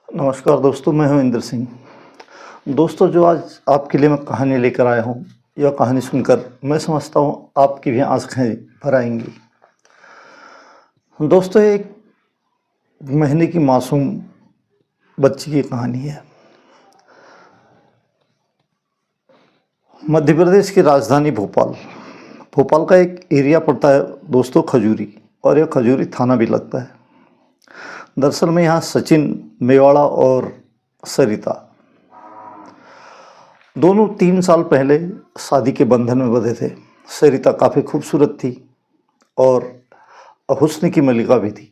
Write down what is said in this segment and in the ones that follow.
नमस्कार दोस्तों, मैं हूं इंद्र सिंह। दोस्तों, जो आज आपके लिए मैं कहानी लेकर आया हूं, यह कहानी सुनकर मैं समझता हूं आपकी भी आंखें भर आएंगी। दोस्तों, एक महीने की मासूम बच्ची की कहानी है। मध्य प्रदेश की राजधानी भोपाल का एक एरिया पड़ता है दोस्तों, खजूरी, और यह खजूरी थाना भी लगता है। दरअसल में यहाँ सचिन, मेवाड़ा और सरिता दोनों 3 साल पहले शादी के बंधन में बंधे थे। सरिता काफ़ी खूबसूरत थी और हुस्न की मलिका भी थी।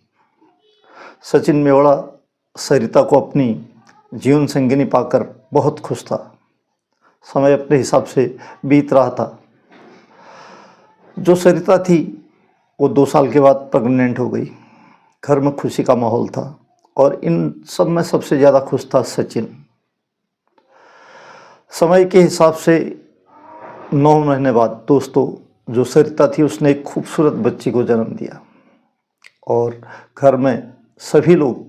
सचिन मेवाड़ा सरिता को अपनी जीवन संगिनी पाकर बहुत खुश था। समय अपने हिसाब से बीत रहा था। जो सरिता थी वो 2 साल के बाद प्रेग्नेंट हो गई। घर में खुशी का माहौल था और इन सब में सबसे ज़्यादा खुश था सचिन। समय के हिसाब से 9 महीने बाद दोस्तों, जो सरिता थी उसने एक खूबसूरत बच्ची को जन्म दिया और घर में सभी लोग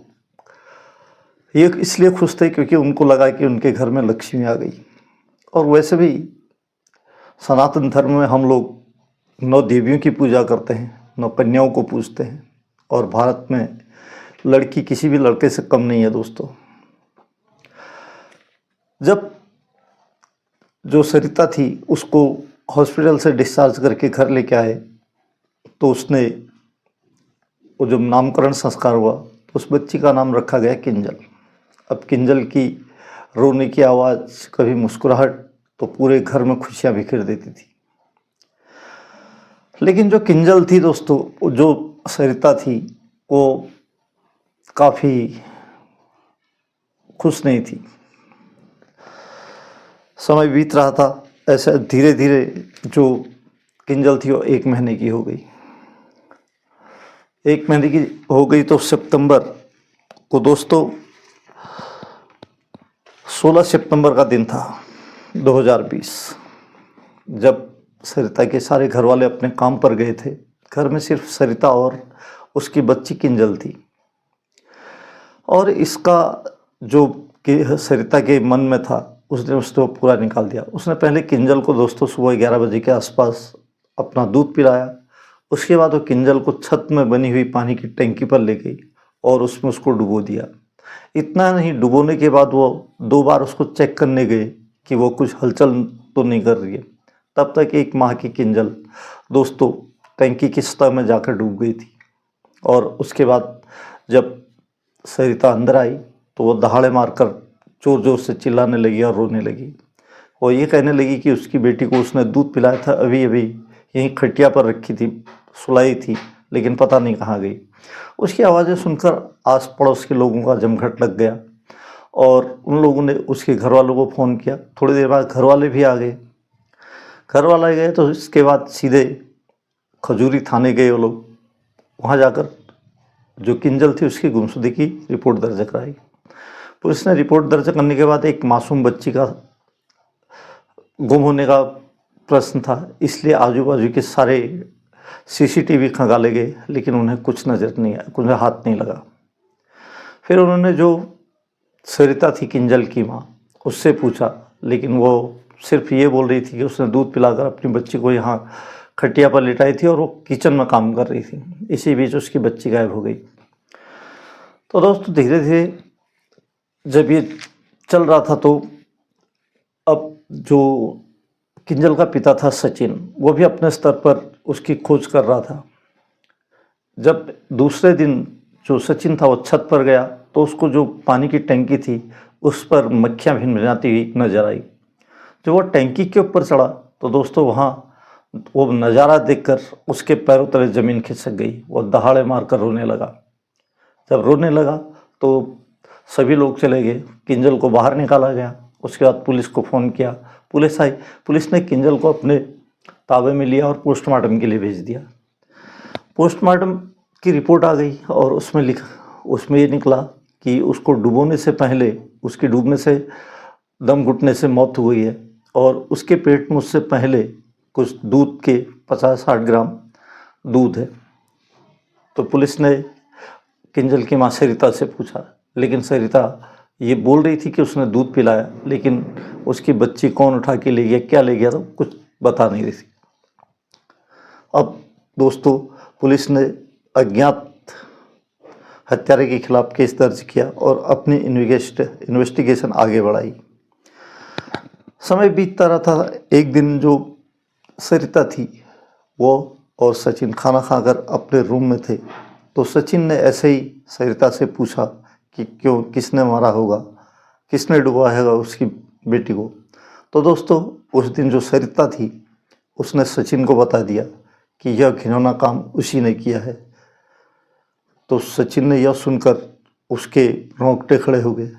ये इसलिए खुश थे क्योंकि उनको लगा कि उनके घर में लक्ष्मी आ गई। और वैसे भी सनातन धर्म में हम लोग 9 देवियों की पूजा करते हैं, 9 कन्याओं को पूजते हैं और भारत में लड़की किसी भी लड़के से कम नहीं है दोस्तों। जब जो सरिता थी उसको हॉस्पिटल से डिस्चार्ज करके घर लेके आए तो उसने वो जब नामकरण संस्कार हुआ तो उस बच्ची का नाम रखा गया किंजल। अब किंजल की रोने की आवाज़, कभी मुस्कुराहट तो पूरे घर में खुशियाँ बिखेर देती थी। लेकिन जो किंजल थी दोस्तों, जो सरिता थी, वो काफ़ी खुश नहीं थी। समय बीत रहा था, ऐसे धीरे धीरे जो किंजल थी वो 1 महीने की हो गई। 1 महीने की हो गई तो सितंबर को दोस्तों, 16 सितंबर का दिन था 2020, जब सरिता के सारे घर वाले अपने काम पर गए थे। घर में सिर्फ सरिता और उसकी बच्ची किंजल थी। और इसका जो कि सरिता के मन में था उसने उसको पूरा निकाल दिया। उसने पहले किंजल को दोस्तों सुबह 11 बजे के आसपास अपना दूध पिलाया। उसके बाद वो किंजल को छत में बनी हुई पानी की टंकी पर ले गई और उसमें उसको डुबो दिया। इतना नहीं, डुबोने के बाद वो 2 बार उसको चेक करने गए कि वो कुछ हलचल तो नहीं कर रही है। तब तक 1 माह की किंजल दोस्तों टंकी की सतह में जाकर डूब गई थी। और उसके बाद जब सरिता अंदर आई तो वो दहाड़े मारकर जोर जोर से चिल्लाने लगी और रोने लगी। वो ये कहने लगी कि उसकी बेटी को उसने दूध पिलाया था, अभी अभी यहीं खटिया पर रखी थी, सुलाई थी, लेकिन पता नहीं कहाँ गई। उसकी आवाज़ें सुनकर आस पड़ोस के लोगों का जमघट लग गया और उन लोगों ने उसके घर वालों को फ़ोन किया। थोड़ी देर बाद घर वाले भी आ गए। घर वाले गए तो इसके बाद सीधे खजूरी थाने गए वो लोग। वहाँ जाकर जो किंजल थी उसकी गुमशुदगी की रिपोर्ट दर्ज कराई। पुलिस ने रिपोर्ट दर्ज करने के बाद एक मासूम बच्ची का गुम होने का प्रश्न था, इसलिए आजू बाजू के सारे सीसीटीवी खंगाले गए, लेकिन उन्हें कुछ नज़र नहीं आया, कुछ हाथ नहीं लगा। फिर उन्होंने जो सरिता थी किंजल की माँ, उससे पूछा, लेकिन वो सिर्फ ये बोल रही थी कि उसने दूध पिलाकर अपनी बच्ची को यहाँ खटिया पर लिटाई थी और वो किचन में काम कर रही थी। इसी बीच उसकी बच्ची गायब हो गई। तो दोस्तों धीरे धीरे जब ये चल रहा था तो अब जो किंजल का पिता था सचिन, वो भी अपने स्तर पर उसकी खोज कर रहा था। जब दूसरे दिन जो सचिन था वो छत पर गया तो उसको जो पानी की टंकी थी उस पर मक्खियाँ भिनभिनाती हुई नजर आई। जब वो टंकी के ऊपर चढ़ा तो दोस्तों वहाँ वो नज़ारा देखकर उसके पैरों तले ज़मीन खिसक गई। वो दहाड़े मारकर रोने लगा। जब रोने लगा तो सभी लोग चले गए, किंजल को बाहर निकाला गया। उसके बाद पुलिस को फ़ोन किया, पुलिस आई। पुलिस ने किंजल को अपने ताबे में लिया और पोस्टमार्टम के लिए भेज दिया। पोस्टमार्टम की रिपोर्ट आ गई और उसमें ये निकला कि उसको डुबोने से पहले, उसकी डूबने से, दम घुटने से मौत हुई है और उसके पेट में उससे पहले कुछ दूध के 50-60 ग्राम दूध है। तो पुलिस ने किंजल की माँ सरिता से पूछा, लेकिन सरिता ये बोल रही थी कि उसने दूध पिलाया, लेकिन उसकी बच्ची कौन उठा के ले गया, क्या ले गया, तो कुछ बता नहीं रही थी। अब दोस्तों, पुलिस ने अज्ञात हत्यारे के खिलाफ केस दर्ज किया और अपनी इन्वेस्टिगेशन आगे बढ़ाई। समय बीतता रहा था। एक दिन जो सरिता थी, वो और सचिन खाना खाकर अपने रूम में थे, तो सचिन ने ऐसे ही सरिता से पूछा कि क्यों, किसने मारा होगा, किसने डुबाया होगा उसकी बेटी को। तो दोस्तों, उस दिन जो सरिता थी, उसने सचिन को बता दिया कि यह घिनौना काम उसी ने किया है। तो सचिन ने यह सुनकर उसके रोंगटे खड़े हो गए,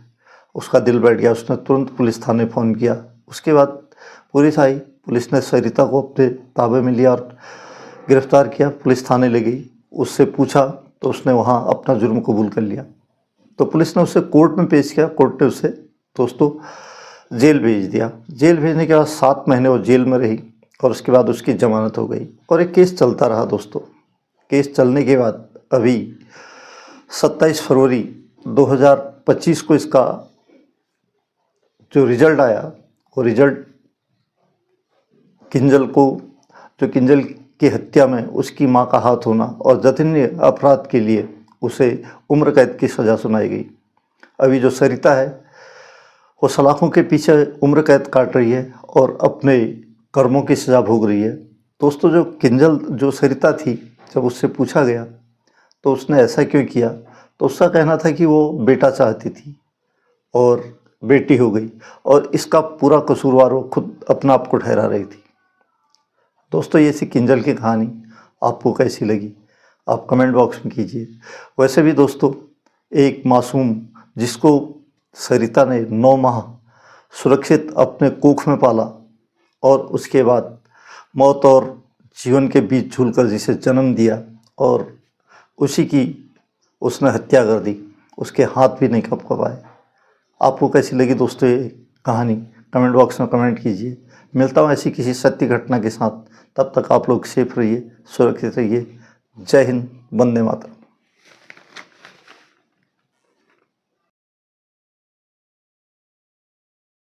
उसका दिल बैठ गया। उसने तुरंत पुलिस थाने फ़ोन किया। उसके बाद पुलिस आई। पुलिस ने सरिता को अपने ताबे में लिया और गिरफ्तार किया, पुलिस थाने ले गई। उससे पूछा तो उसने वहाँ अपना जुर्म कबूल कर लिया। तो पुलिस ने उसे कोर्ट में पेश किया। कोर्ट ने उसे दोस्तों जेल भेज दिया। जेल भेजने के बाद 7 महीने वो जेल में रही और उसके बाद उसकी जमानत हो गई और एक केस चलता रहा दोस्तों। केस चलने के बाद अभी 27 फरवरी 2025 को इसका जो रिजल्ट आया, वो रिजल्ट किंजल की हत्या में उसकी मां का हाथ होना और जघन्य अपराध के लिए उसे उम्र कैद की सज़ा सुनाई गई। अभी जो सरिता है, वो सलाखों के पीछे उम्र कैद काट रही है और अपने कर्मों की सज़ा भोग रही है। दोस्तों, जो सरिता थी, जब उससे पूछा गया तो उसने ऐसा क्यों किया, तो उसका कहना था कि वो बेटा चाहती थी और बेटी हो गई और इसका पूरा कसूरवार वो खुद अपना आप को ठहरा रही थी। दोस्तों, ये सी किंजल की कहानी आपको कैसी लगी, आप कमेंट बॉक्स में कीजिए। वैसे भी दोस्तों, एक मासूम जिसको सरिता ने 9 माह सुरक्षित अपने कोख में पाला और उसके बाद मौत और जीवन के बीच झूलकर जिसे जन्म दिया और उसी की उसने हत्या कर दी, उसके हाथ भी नहीं कँप पाए। आपको कैसी लगी दोस्तों ये कहानी, कमेंट बॉक्स में कमेंट कीजिए। मिलता हूँ ऐसी किसी सत्य घटना के साथ। तब तक आप लोग सेफ रहिए, सुरक्षित रहिए। जय हिंद, वंदे मातरम।